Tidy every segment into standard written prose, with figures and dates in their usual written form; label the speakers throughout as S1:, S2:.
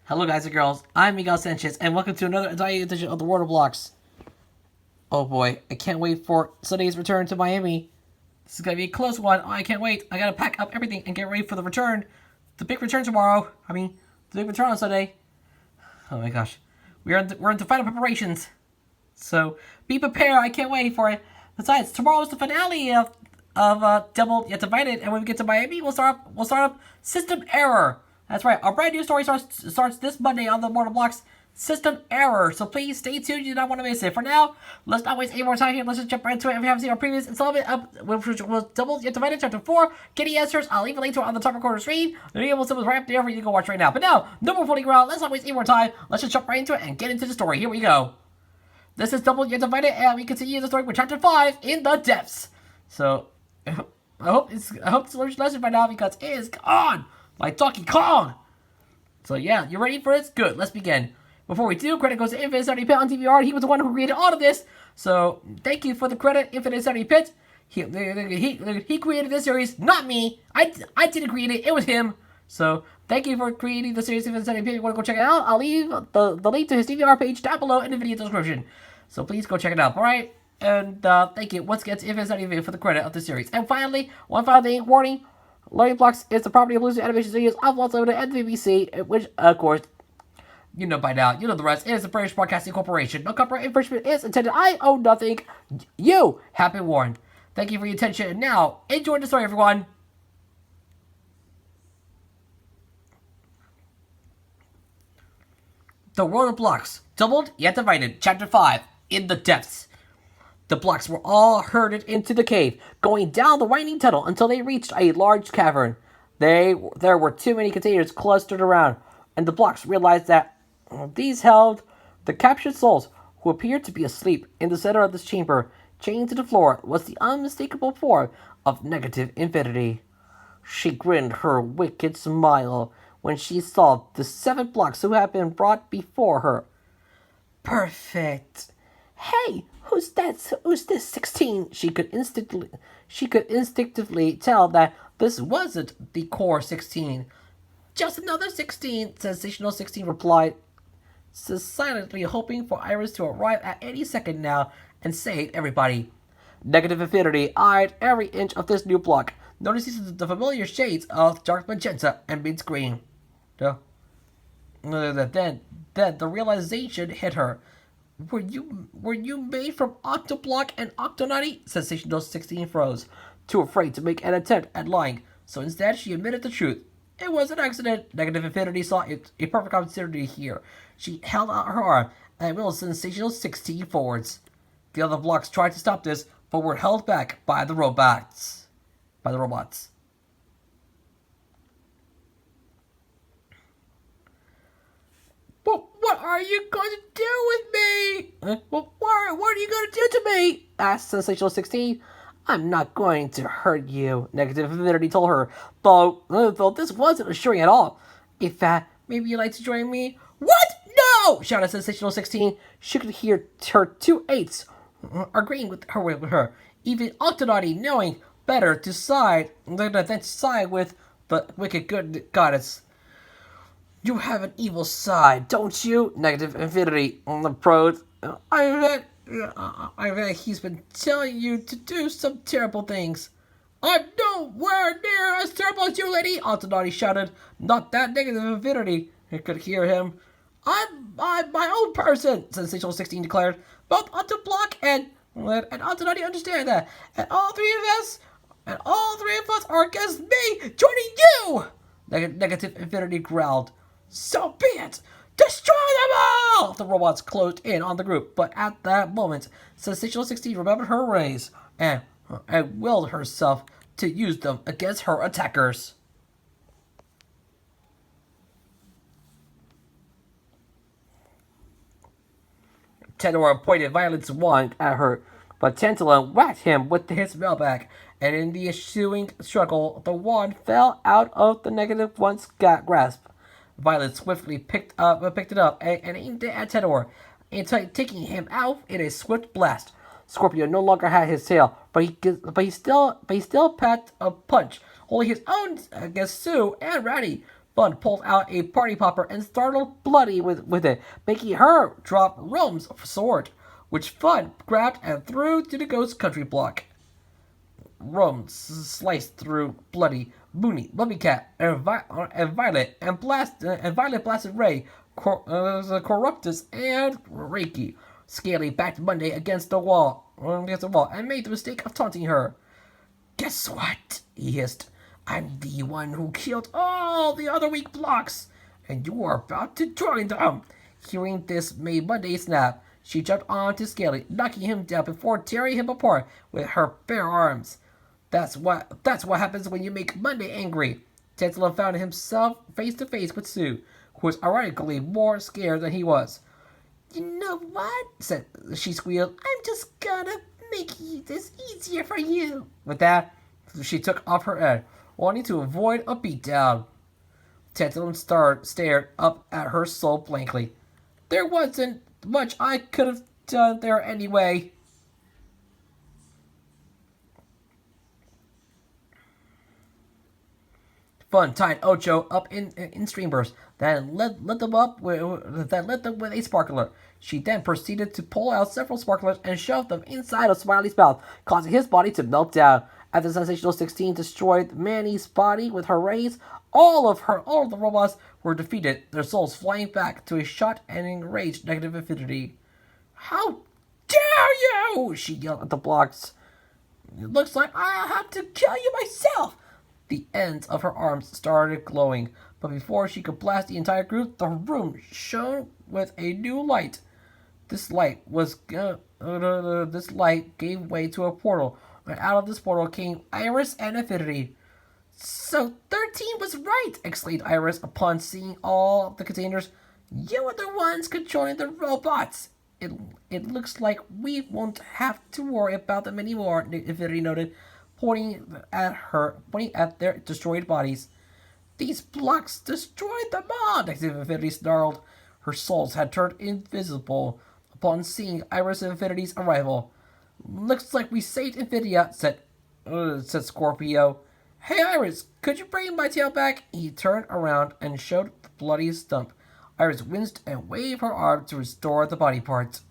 S1: Hello guys and girls, I'm Miguel Sanchez, and welcome to another exciting edition of the World of Blocks. Oh boy, I can't wait for Sunday's return to Miami. This is gonna be a close one. Oh, I can't wait. I gotta pack up everything and get ready for the return. The big return tomorrow. The big return on Sunday. Oh my gosh. We're into final preparations. So, be prepared, I can't wait for it. Besides, tomorrow is the finale of Double Yet Divided, and when we get to Miami, we'll start up System Error. That's right. Our brand new story starts this Monday on the Mortal Blocks System Error. So please stay tuned. You do not want to miss it. For now, let's not waste any more time here. Let's just jump right into it. If you haven't seen our previous installment which was Double Yet Divided Chapter 4, Getty Answers, I'll leave a link to it on the top corner screen. The video will right up there for you to go watch right now. But now, no more fooling around. Let's not waste any more time. Let's just jump right into it and get into the story. Here we go. This is Double Yet Divided, and we continue the story with Chapter 5 in the depths. So, I hope it's a lesson by now because it is on like Donkey Kong. So yeah, you ready for this? Good, let's begin. Before we do, credit goes to Infinite 70 Pit on DVR. He was the one who created all of this. So thank you for the credit, Infinite 70 Pit. He created this series, not me. I didn't create it, it was him. So thank you for creating the series, Infinite 70 Pit. If you want to go check it out, I'll leave the link to his DVR page down below in the video description. So please go check it out, alright? And thank you once again to Infinite 70 Pit for the credit of the series. And finally, one final thing, warning. Learning Blocks is the property of Lucid Animation Studios of Los Angeles and the BBC, which, of course, you know by now. You know the rest. It is the British Broadcasting Corporation. No copyright infringement is intended. I own nothing. You have been warned. Thank you for your attention. And now, enjoy the story, everyone. The World of Blocks. Doubled yet divided. Chapter 5. In the Depths. The blocks were all herded into the cave, going down the winding tunnel until they reached a large cavern. There were too many containers clustered around, and the blocks realized that these held the captured souls who appeared to be asleep. In the center of this chamber, chained to the floor, was the unmistakable form of Negative Infinity. She grinned her wicked smile when she saw the 7 blocks who had been brought before her. Perfect. Hey, who's this 16? She could instinctively tell that this wasn't the core 16. Just another 16, Sensational 16 replied, silently hoping for Iris to arrive at any second now and save everybody. Negative Infinity eyed every inch of this new block, noticing the familiar shades of dark magenta and mint green. Then the realization hit her. Were you made from Octoblock and Octonauty? Sensational 16 froze, too afraid to make an attempt at lying, so instead she admitted the truth. It was an accident. Negative Infinity saw a perfect opportunity here. She held out her arm and wheeled Sensational 16 forwards. The other blocks tried to stop this, but were held back by the robots. What are you going to do with me? What are you going to do to me? Asked Sensational 16. I'm not going to hurt you, Negative Infinity told her, though this wasn't assuring at all. In fact, maybe you'd like to join me? What? No! Shouted Sensational 16. She could hear her 2 eights agreeing with her. Even Octonauty knowing better than to side with the wicked good goddess. You have an evil side, don't you? Negative Infinity on the pros. I bet he's been telling you to do some terrible things. I'm nowhere near as terrible as you, lady, Octonauty shouted. Not that Negative Infinity. I could hear him. I'm my own person, Sensational 16 declared. Both Octoblock and Octonauty understand that. And all three of us are against me joining you! Negative Infinity growled. So be it! Destroy them all! The robots closed in on the group, but at that moment, Sensational 16 remembered her rays and willed herself to use them against her attackers. Tenor pointed Violet's wand at her, but Tantalon whacked him with his mailbag, and in the ensuing struggle, the wand fell out of the Negative One's grasp. Violet swiftly picked it up and aimed it at Tenor, taking him out in a swift blast. Scorpio no longer had his tail, but he still packed a punch, holding his own against Sue and Ratty. Fun pulled out a party popper and startled Bloody with it, making her drop Rome's sword, which Fun grabbed and threw to the ghost country block. Rome sliced through Bloody, Mooney, Lovey Cat, and Violet, and Violet blasted Ray, Corruptus, and Reiki. Scaly backed Monday against the wall, and made the mistake of taunting her. Guess what? He hissed. I'm the one who killed all the other weak blocks, and you are about to join them. Hearing this made Monday snap. She jumped onto Scaly, knocking him down before tearing him apart with her bare arms. That's what happens when you make Monday angry. Tantalum found himself face to face with Sue, who was ironically more scared than he was. You know what? She squealed. I'm just gonna make this easier for you. With that, she took off her head, wanting to avoid a beatdown. Tantalum stared up at her soul blankly. There wasn't much I could have done there anyway. Fun tied Ocho up in streamers, then led them with a sparkler. She then proceeded to pull out several sparklers and shove them inside of Smiley's mouth, causing his body to melt down. After Sensational 16 destroyed Manny's body with her rays, all of the robots were defeated, their souls flying back to a shot and enraged Negative Infinity. How dare you! She yelled at the blocks. It looks like I'll have to kill you myself. The ends of her arms started glowing, but before she could blast the entire group, the room shone with a new light. This light gave way to a portal, and out of this portal came Iris and Infinity. So 13 was right, exclaimed Iris upon seeing all the containers. You are the ones controlling the robots. It looks like we won't have to worry about them anymore, Infinity noted, pointing at their destroyed bodies. These blocks destroyed them all, Negative Infinity snarled. Her souls had turned invisible upon seeing Iris and Infinity's arrival. Looks like we saved Infidia, said Scorpio. Hey Iris, could you bring my tail back? He turned around and showed the bloody stump. Iris winced and waved her arm to restore the body parts.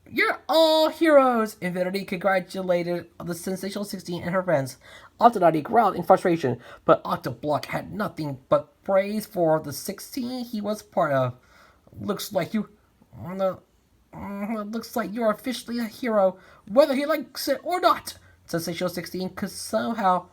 S1: You're all heroes! Infinity congratulated the Sensational 16 and her friends. Octonaughty growled in frustration, but Octoblock had nothing but praise for the 16 he was part of. Looks like you're officially a hero, whether he likes it or not. Sensational 16 could somehow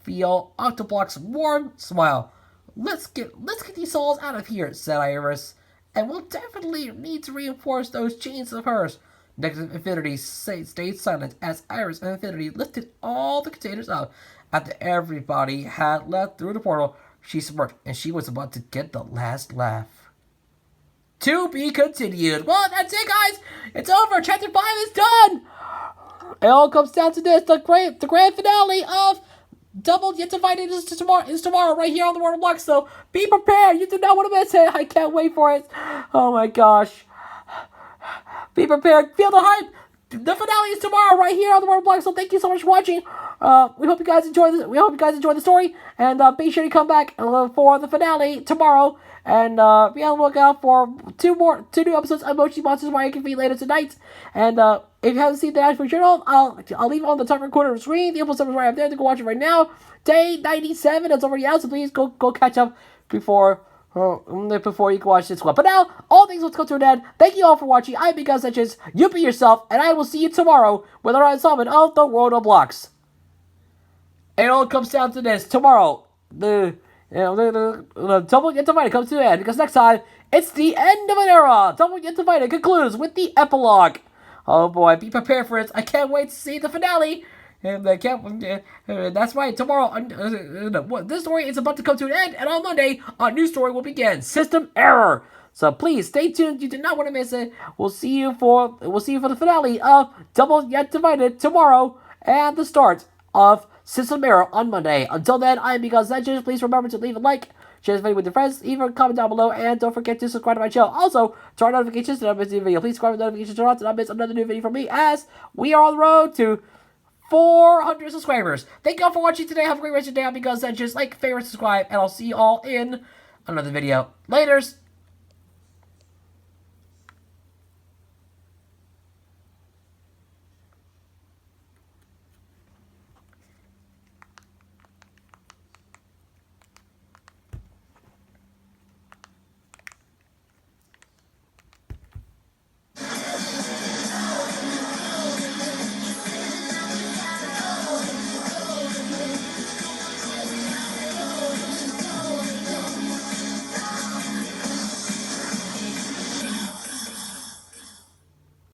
S1: feel Octoblock's warm smile. Let's get these souls out of here, said Iris, and we'll definitely need to reinforce those chains of hers. Negative Infinity stayed silent as Iris and Infinity lifted all the containers up. After everybody had left through the portal, she smirked and she was about to get the last laugh. To be continued. Well, that's it, guys. It's over. Chapter 5 is done. It all comes down to this: the grand finale of Double Yet Divided is tomorrow, right here on the World of Blocks. So be prepared. You do not want to miss it. I can't wait for it. Oh my gosh. Be prepared. Feel the hype. The finale is tomorrow, right here on the World Blog. So thank you so much for watching. We hope you guys enjoy this. We hope you guys enjoy the story, and be sure to come back for the finale tomorrow. And be on the lookout for two new episodes of Mochi Monsters Why I Can Feed later tonight. And if you haven't seen the actual journal, I'll leave it on the top right corner of the screen. The episode is right up there to go watch it right now. Day 97 is already out, so please go catch up before you can watch this one. But now, all things will come to an end. Thank you all for watching. I'm Miguel Sanchez. You be yourself, and I will see you tomorrow with another installment of the World of Blocks. It all comes down to this. Tomorrow, the Double Yet Divided comes to an end, because next time, it's the end of an era. Double Yet Divided concludes with the epilogue. Oh boy, be prepared for it. I can't wait to see the finale. And I can't. That's right. Tomorrow, this story is about to come to an end, and on Monday, a new story will begin. System error. So please stay tuned. You do not want to miss it. We'll see you for the finale of Double Yet Divided tomorrow, and the start of System error on Monday. Until then, I'm Miguel Sanchez. Please remember to leave a like, share this video with your friends, leave a comment down below, and don't forget to subscribe to my channel. Also, turn on notifications to not miss a new video. Please subscribe to notifications to not miss another new video from me, as we are on the road to 400 subscribers. Thank you all for watching today. Have a great rest of your day. I'm Miguel Sanchez. Like, favorite, subscribe, and I'll see you all in another video. Laters!